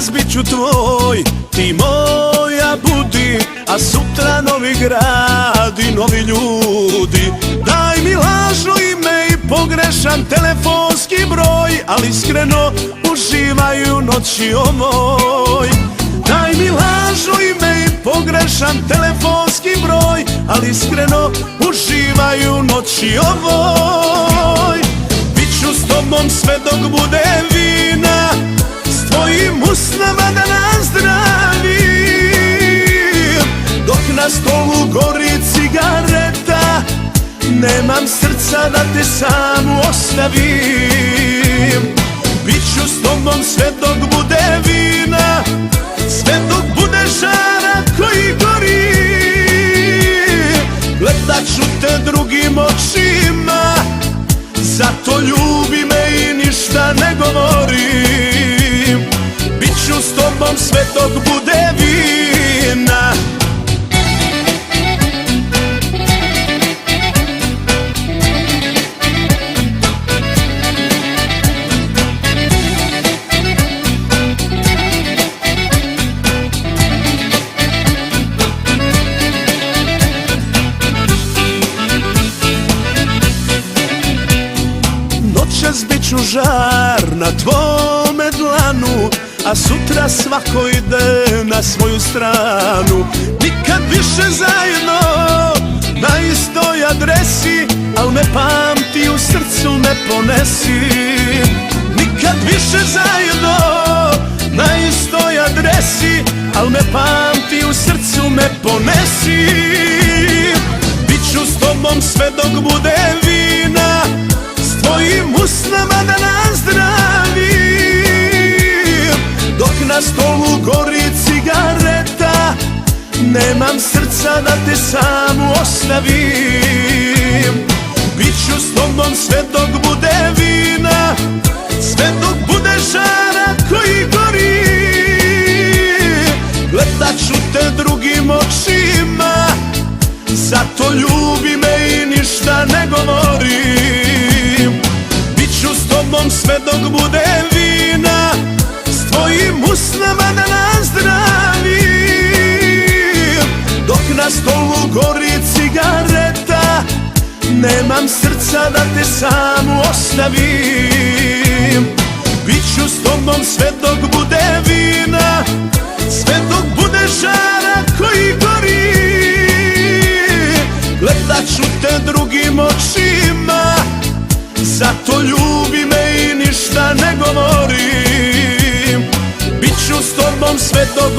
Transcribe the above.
Noćas bit ću tvoj, ti moja budi, a sutra novi grad i novi ljudi. Daj mi lažno ime i pogrešan telefonski broj, ali iskreno uživaju noći ovoj. Daj mi lažno ime i pogrešan telefonski broj, ali iskreno uživaju noći ovoj. Biću s tobom sve dok bude vina, s tvojim usnama da nazdravim. Dok na stolu gori cigareta, nemam srca da te samu ostavim. Biću s tobom sve dok bude vina, sve dok bude žara koji gori. Gledat ću te drugim očima, zato ljubi me i ništa ne govorim. Biću s tobom sve dok bude vina. Noćas bit ću žar na tvome dlanu, a sutra svako ide na svoju stranu. Nikad više zajedno na istoj adresi, al me pamti, u srcu me ponesi. Nikad više zajedno na istoj adresi, al me pamti, u srcu me ponesi. Biću s tobom sve dok bude vina, s tvojim usnama da nazdravim. Dok na stolu gori cigareta, nemam srca da te samu ostavim. Biću s tobom sve dok bude vina, sve dok bude žara koji gori. Gledat ću te drugim očima, zato ljubi me i ništa ne govorim. Biću s tobom sve dok bude vina, s tvojim usnama da nazdravim. Dok na stolu gori cigareta, nemam srca da te samu ostavim. Biću s tobom sve dok bude vina, sve dok bude žara koji gori. Gledat ću te drugim očima, zato ljubi me i ništa ne govorim. Biću s tobom sve dok